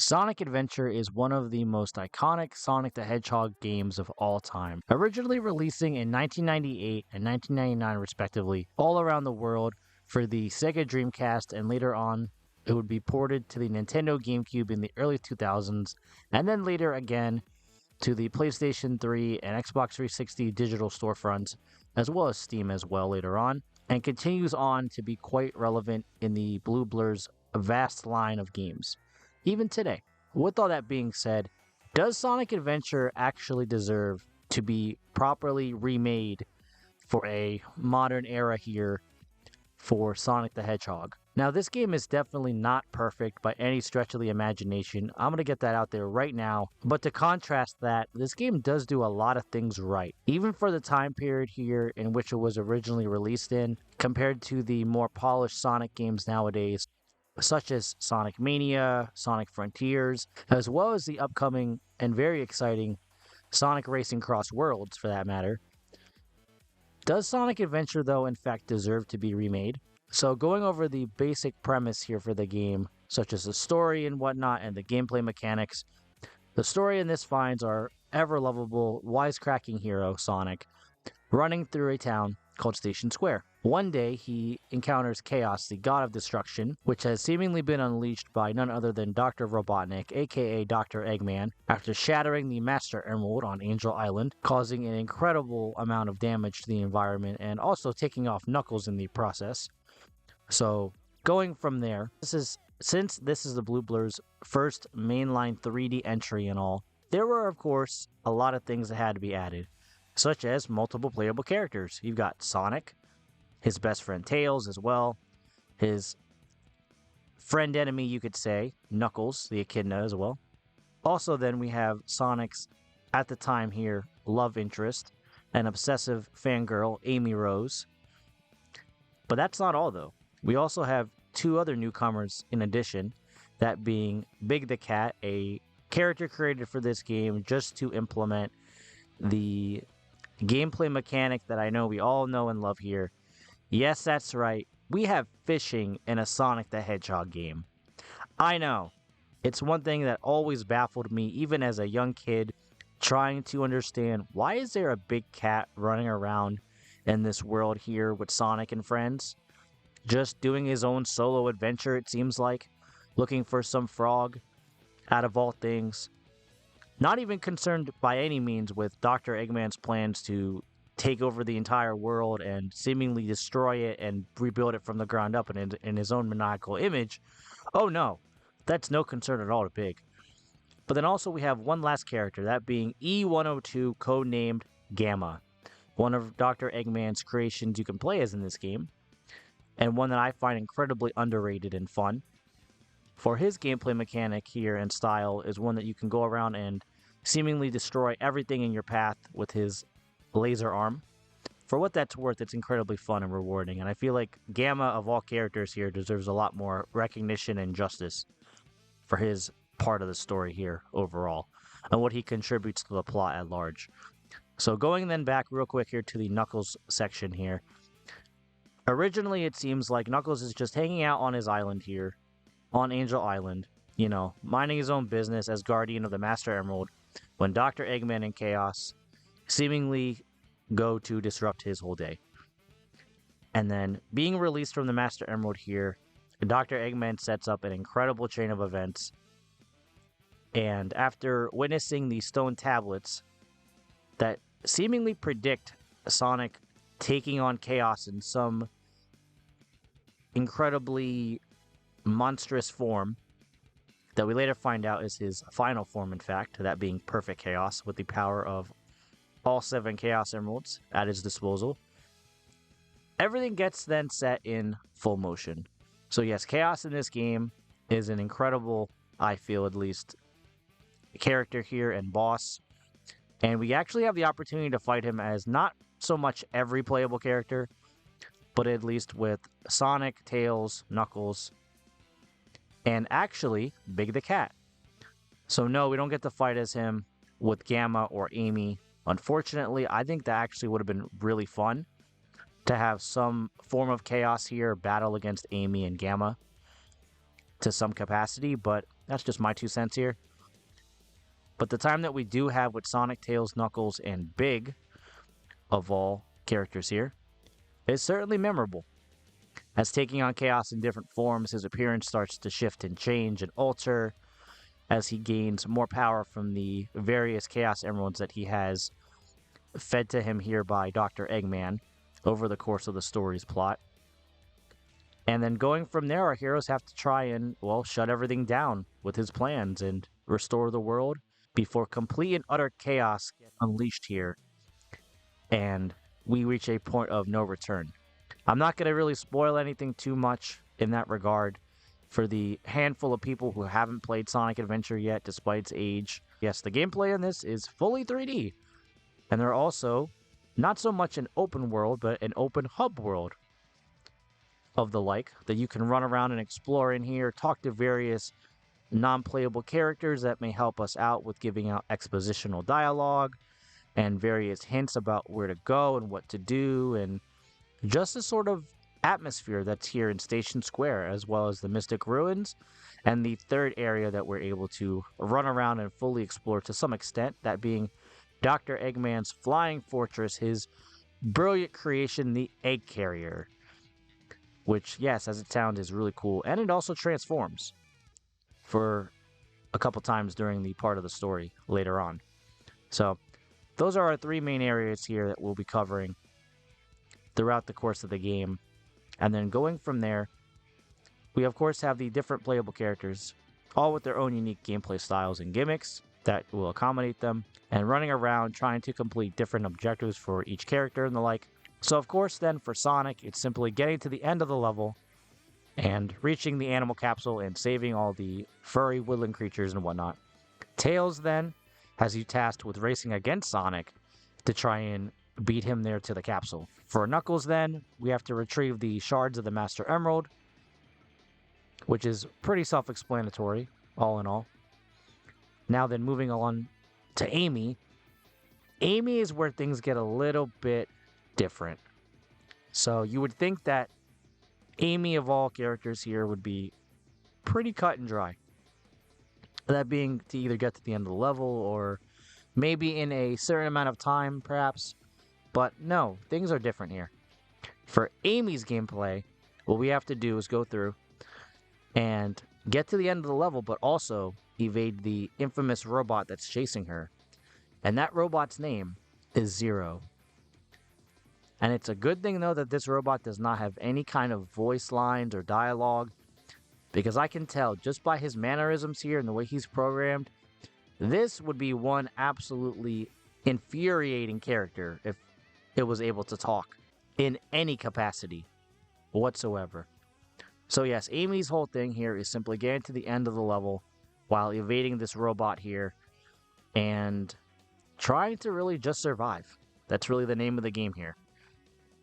Sonic Adventure is one of the most iconic Sonic the Hedgehog games of all time. Originally releasing in 1998 and 1999 respectively, all around the world for the Sega Dreamcast, and later on it would be ported to the Nintendo GameCube in the early 2000s, and then later again to the PlayStation 3 and Xbox 360 digital storefronts, as well as Steam as well later on, and continues on to be quite relevant in the Blue Blur's vast line of games even today. With all that being said, does Sonic Adventure actually deserve to be properly remade for a modern era here for Sonic the Hedgehog? Now, this game is definitely not perfect by any stretch of the imagination. I'm going to get that out there right now. But to contrast that, this game does do a lot of things right. Even for the time period here in which it was originally released in, compared to the more polished Sonic games nowadays, such as Sonic Mania, Sonic Frontiers, as well as the upcoming and very exciting Sonic Racing Cross Worlds for that matter. Does Sonic Adventure, though, in fact deserve to be remade? So going over the basic premise here for the game, such as the story and whatnot and the gameplay mechanics, the story in this finds our ever-lovable, wisecracking hero, Sonic, running through a town called Station Square. One day, he encounters Chaos, the god of destruction, which has seemingly been unleashed by none other than Dr. Robotnik, aka Dr. Eggman, after shattering the Master Emerald on Angel Island, causing an incredible amount of damage to the environment and also taking off Knuckles in the process. So, going from there, since this is the Blue Blur's first mainline 3D entry and all, there were, of course, a lot of things that had to be added, such as multiple playable characters. You've got Sonic, his best friend Tails as well, his friend enemy, you could say, Knuckles, the echidna as well. Also, then we have Sonic's, at the time here, love interest, an obsessive fangirl, Amy Rose. But that's not all, though. We also have two other newcomers in addition, that being Big the Cat, a character created for this game just to implement the gameplay mechanic that I know we all know and love here. Yes, that's right. We have fishing in a Sonic the Hedgehog game. I know. It's one thing that always baffled me, even as a young kid, trying to understand why is there a big cat running around in this world here with Sonic and friends? Just doing his own solo adventure, it seems like. Looking for some frog, out of all things. Not even concerned by any means with Dr. Eggman's plans to take over the entire world and seemingly destroy it and rebuild it from the ground up in his own maniacal image. Oh no, that's no concern at all to Big. But then also we have one last character, that being E102, codenamed Gamma. One of Dr. Eggman's creations you can play as in this game, and one that I find incredibly underrated and fun. For his gameplay mechanic here and style is one that you can go around and seemingly destroy everything in your path with his laser arm. For what that's worth, it's incredibly fun and rewarding, and I feel like Gamma, of all characters here, deserves a lot more recognition and justice for his part of the story here overall, and what he contributes to the plot at large. So going then back real quick here to the Knuckles section here. Originally, it seems like Knuckles is just hanging out on his island here, on Angel Island, you know, minding his own business as guardian of the Master Emerald, when Dr. Eggman and Chaos seemingly go to disrupt his whole day. And then, being released from the Master Emerald here, Dr. Eggman sets up an incredible chain of events, and after witnessing the stone tablets that seemingly predict Sonic taking on Chaos in some incredibly monstrous form that we later find out is his final form, in fact, that being perfect chaos with the power of all 7 Chaos Emeralds at his disposal. Everything gets then set in full motion. So yes, Chaos in this game is an incredible, I feel at least, character here and boss. And we actually have the opportunity to fight him as not so much every playable character, but at least with Sonic, Tails, Knuckles, and actually Big the Cat. So no, we don't get to fight as him with Gamma or Amy. Unfortunately, I think that actually would have been really fun to have some form of chaos here battle against Amy and Gamma to some capacity, but That's just my 2 cents here. But the time that we do have with Sonic, Tails, Knuckles, and Big, of all characters here, is certainly memorable. As taking on Chaos in different forms, his appearance starts to shift and change and alter as he gains more power from the various Chaos Emeralds that he has fed to him here by Dr. Eggman over the course of the story's plot. And then going from there, our heroes have to try and, well, shut everything down with his plans and restore the world before complete and utter chaos gets unleashed here. And we reach a point of no return. I'm not going to really spoil anything too much in that regard for the handful of people who haven't played Sonic Adventure yet, despite its age. Yes, the gameplay in this is fully 3D. And they're also not so much an open world, but an open hub world of the like, that you can run around and explore in here, talk to various non-playable characters that may help us out with giving out expositional dialogue and various hints about where to go and what to do, and just the sort of atmosphere that's here in Station Square, as well as the Mystic Ruins, and the third area that we're able to run around and fully explore to some extent, that being Dr. Eggman's Flying Fortress, his brilliant creation, the Egg Carrier, which, yes, as it sounds, is really cool, and it also transforms for a couple times during the part of the story later on. So those are our 3 main areas here that we'll be covering throughout the course of the game. And then going from there, we of course have the different playable characters, all with their own unique gameplay styles and gimmicks that will accommodate them, and running around trying to complete different objectives for each character and the like. So of course then for Sonic, it's simply getting to the end of the level and reaching the animal capsule and saving all the furry woodland creatures and whatnot. Tails then has you tasked with racing against Sonic to try and beat him there to the capsule. For Knuckles then, we have to retrieve the shards of the Master Emerald, which is pretty self-explanatory, all in all. Now then, moving on to Amy. Amy is where things get a little bit different. So you would think that Amy, of all characters here, would be pretty cut and dry. That being to either get to the end of the level or maybe in a certain amount of time, perhaps. But no, things are different here. For Amy's gameplay, what we have to do is go through and get to the end of the level, but also evade the infamous robot that's chasing her. And that robot's name is Zero. And it's a good thing, though, that this robot does not have any kind of voice lines or dialogue, because I can tell just by his mannerisms here and the way he's programmed, this would be one absolutely infuriating character if it was able to talk in any capacity whatsoever. So yes, Amy's whole thing here is simply getting to the end of the level while evading this robot here and trying to really just survive. That's really the name of the game here.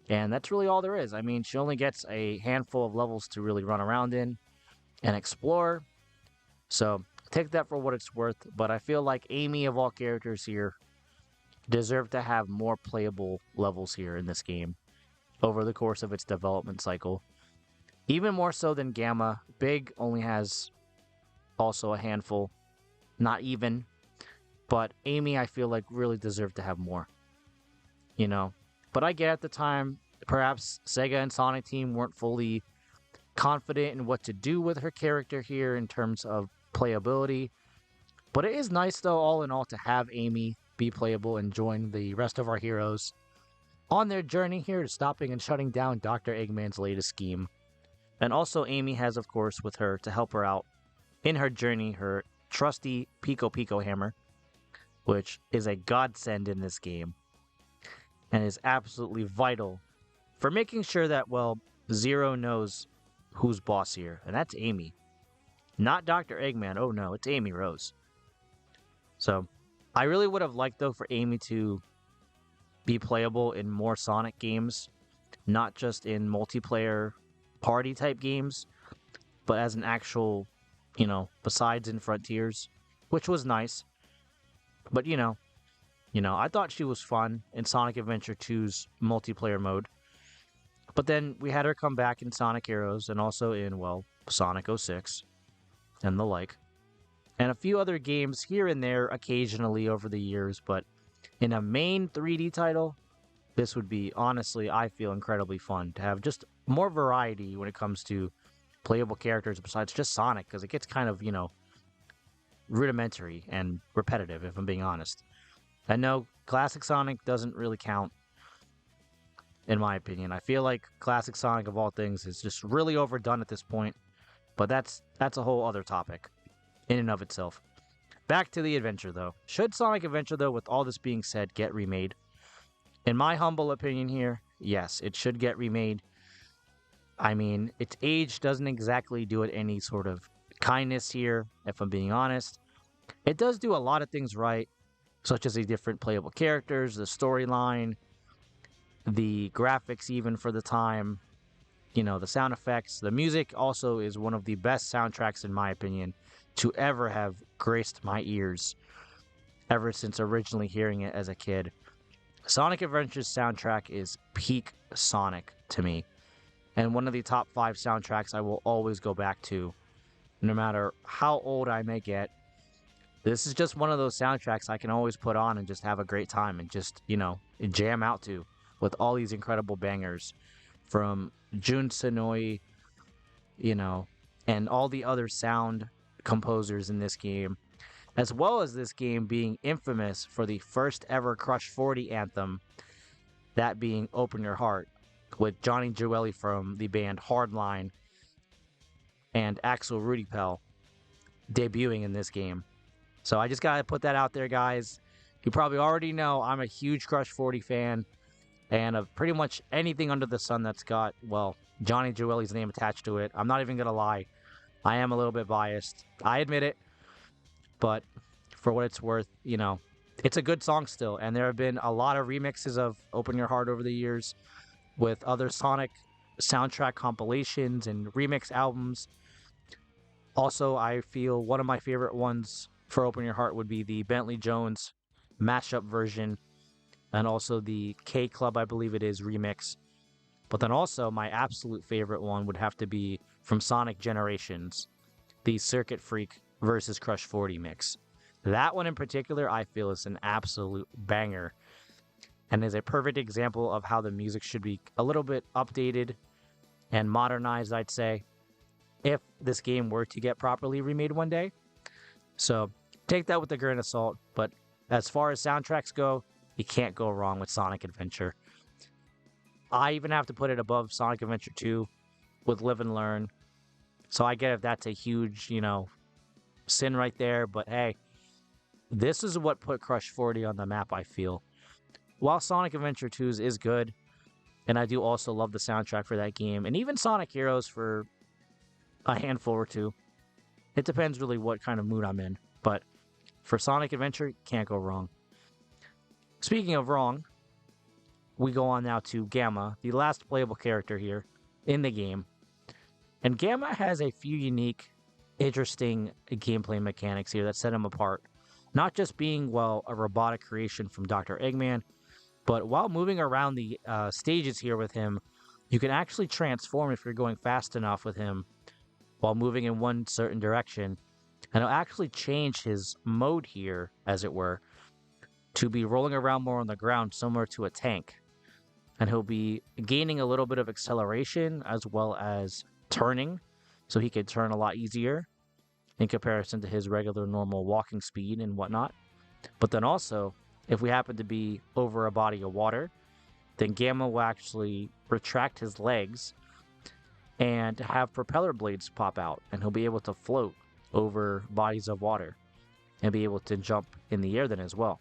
And that's really all there is. I mean, she only gets a handful of levels to really run around in and explore. So take that for what it's worth. But I feel like Amy, of all characters here, deserve to have more playable levels here in this game over the course of its development cycle. Even more so than Gamma. Big only has also a handful. Not even. But Amy, I feel like, really deserved to have more. You know? But I get at the time, perhaps Sega and Sonic Team weren't fully confident in what to do with her character here in terms of playability. But it is nice, though, all in all, to have Amy be playable and join the rest of our heroes on their journey here to stopping and shutting down Dr. Eggman's latest scheme. And also Amy has, of course, with her to help her out in her journey, her trusty Pico Pico hammer, which is a godsend in this game and is absolutely vital for making sure that, well, Zero knows who's boss here, and that's Amy. Not Dr. Eggman. Oh no, it's Amy Rose. So I really would have liked, though, for Amy to be playable in more Sonic games, not just in multiplayer party-type games, but as an actual, you know, besides in Frontiers, which was nice. But, you know, I thought she was fun in Sonic Adventure 2's multiplayer mode. But then we had her come back in Sonic Heroes and also in, well, Sonic 06 and the like. and a few other games here and there occasionally over the years, but in a main 3D title, this would be, honestly, I feel incredibly fun to have just more variety when it comes to playable characters besides just Sonic, because it gets kind of, rudimentary and repetitive, if I'm being honest. I know Classic Sonic doesn't really count, in my opinion. I feel like Classic Sonic, of all things, is just really overdone at this point, but that's a whole other topic in and of itself. Back to the adventure, though. Should Sonic Adventure, though, with all this being said, get remade? In my humble opinion here, yes, it should get remade. I mean, its age doesn't exactly do it any sort of kindness here, if I'm being honest. It does do a lot of things right, such as the different playable characters, the storyline, the graphics even for the time, the sound effects. The music also is one of the best soundtracks, in my opinion, to ever have graced my ears ever since originally hearing it as a kid. Sonic Adventure's soundtrack is peak Sonic to me, and one of the top 5 soundtracks I will always go back to, no matter how old I may get. This is just one of those soundtracks I can always put on and just have a great time and just, jam out to with all these incredible bangers from Jun Senoi, and all the other sound composers in this game, as well as this game being infamous for the first ever Crush 40 anthem, that being Open Your Heart, with Johnny Joeli from the band Hardline and Axel Rudipel debuting in this game. So I just gotta put that out there, guys. You probably already know I'm a huge Crush 40 fan, and of pretty much anything under the sun that's got, Johnny Joeli's name attached to it. I'm not even gonna lie. I am a little bit biased. I admit it. But for what it's worth, it's a good song still. And there have been a lot of remixes of Open Your Heart over the years with other Sonic soundtrack compilations and remix albums. Also, I feel one of my favorite ones for Open Your Heart would be the Bentley Jones mashup version, and also the K Club, I believe it is, remix. But then also, my absolute favorite one would have to be from Sonic Generations, the Circuit Freak versus Crush 40 mix. That one in particular, I feel, is an absolute banger, and is a perfect example of how the music should be a little bit updated and modernized, I'd say, if this game were to get properly remade one day. So take that with a grain of salt, but as far as soundtracks go, you can't go wrong with Sonic Adventure. I even have to put it above Sonic Adventure 2 with Live and Learn. So I get if that's a huge, sin right there, but hey, this is what put Crush 40 on the map, I feel. While Sonic Adventure 2's is good, and I do also love the soundtrack for that game, and even Sonic Heroes for a handful or two. It depends really what kind of mood I'm in, but for Sonic Adventure, can't go wrong. Speaking of wrong, we go on now to Gamma, the last playable character here in the game. And Gamma has a few unique, interesting gameplay mechanics here that set him apart. Not just being, a robotic creation from Dr. Eggman, but while moving around the stages here with him, you can actually transform if you're going fast enough with him while moving in one certain direction. And it'll actually change his mode here, as it were, to be rolling around more on the ground, similar to a tank. And he'll be gaining a little bit of acceleration as well as turning, so he could turn a lot easier in comparison to his regular normal walking speed and whatnot. But then also, if we happen to be over a body of water, then Gamma will actually retract his legs and have propeller blades pop out, and he'll be able to float over bodies of water and be able to jump in the air then as well.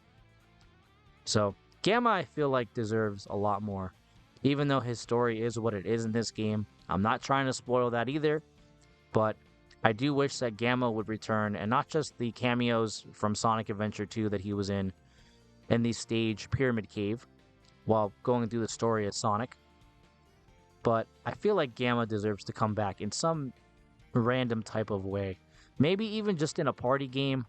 So Gamma, I feel like, deserves a lot more. Even though his story is what it is in this game, I'm not trying to spoil that either, but I do wish that Gamma would return, and not just the cameos from Sonic Adventure 2 that he was in the stage Pyramid Cave while going through the story as Sonic. But I feel like Gamma deserves to come back in some random type of way. Maybe even just in a party game,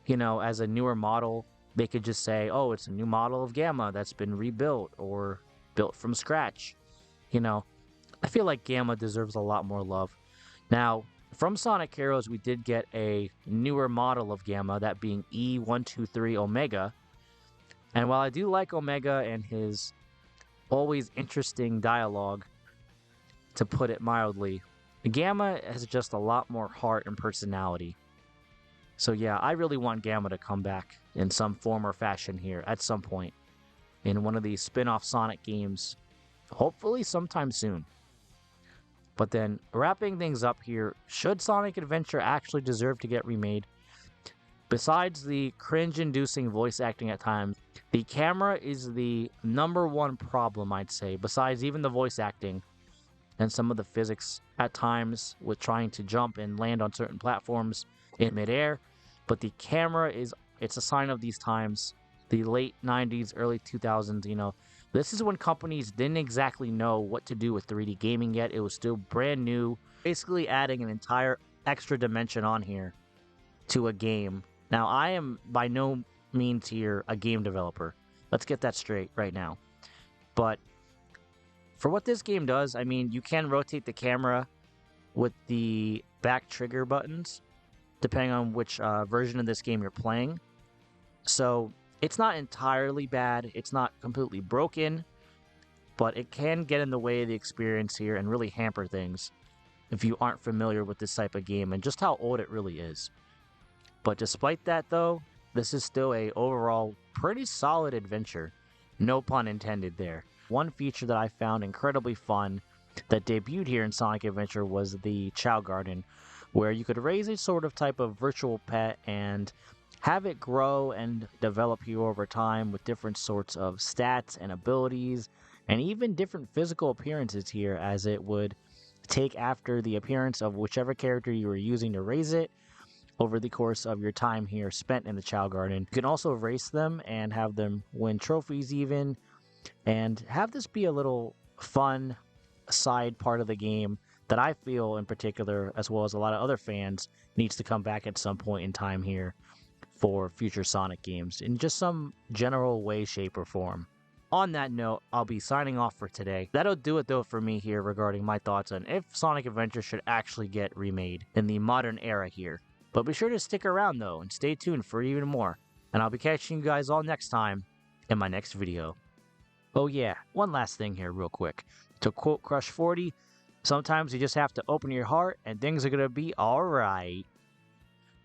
as a newer model. They could just say, oh, it's a new model of Gamma that's been rebuilt or built from scratch. I feel like Gamma deserves a lot more love. Now, From Sonic Heroes, we did get a newer model of Gamma, that being E123 Omega. And while I do like Omega and his always interesting dialogue, to put it mildly, Gamma has just a lot more heart and personality. So yeah, I really want Gamma to come back in some form or fashion here at some point in one of these spin-off Sonic games, hopefully sometime soon. But then, wrapping things up here, should Sonic Adventure actually deserve to get remade? Besides the cringe-inducing voice acting at times, the camera is the #1 problem, I'd say, besides even the voice acting and some of the physics at times with trying to jump and land on certain platforms in midair. But the camera it's a sign of these times. The late 90s, early 2000s, this is when companies didn't exactly know what to do with 3D gaming yet. It was still brand new, basically adding an entire extra dimension on here to a game. Now, I am by no means here a game developer. Let's get that straight right now. But for what this game does, I mean, you can rotate the camera with the back trigger buttons, depending on which version of this game you're playing. So it's not entirely bad. It's not completely broken, but it can get in the way of the experience here and really hamper things if you aren't familiar with this type of game and just how old it really is. But despite that, though, this is still a overall pretty solid adventure. No pun intended there. One feature that I found incredibly fun that debuted here in Sonic Adventure was the Chow Garden, where you could raise a sort of type of virtual pet and have it grow and develop you over time with different sorts of stats and abilities, and even different physical appearances here, as it would take after the appearance of whichever character you were using to raise it over the course of your time here spent in the Chow Garden. You can also race them and have them win trophies even, and have this be a little fun side part of the game that I feel in particular, as well as a lot of other fans, needs to come back at some point in time here for future Sonic games in just some general way, shape, or form. On that note, I'll be signing off for today. That'll do it though for me here regarding my thoughts on if Sonic Adventure should actually get remade in the modern era here. But be sure to stick around though and stay tuned for even more. And I'll be catching you guys all next time in my next video. Oh yeah, one last thing here real quick. To quote Crush 40, sometimes you just have to open your heart and things are gonna be alright.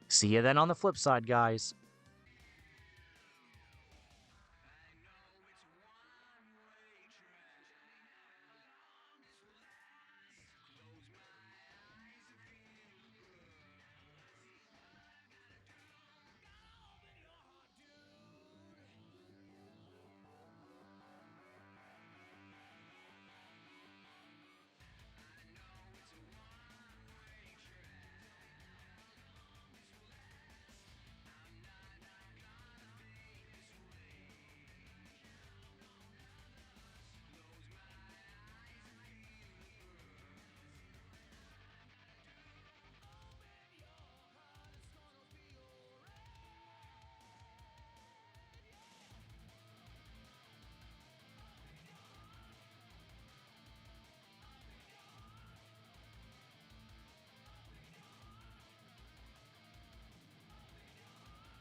See you then on the flip side, guys.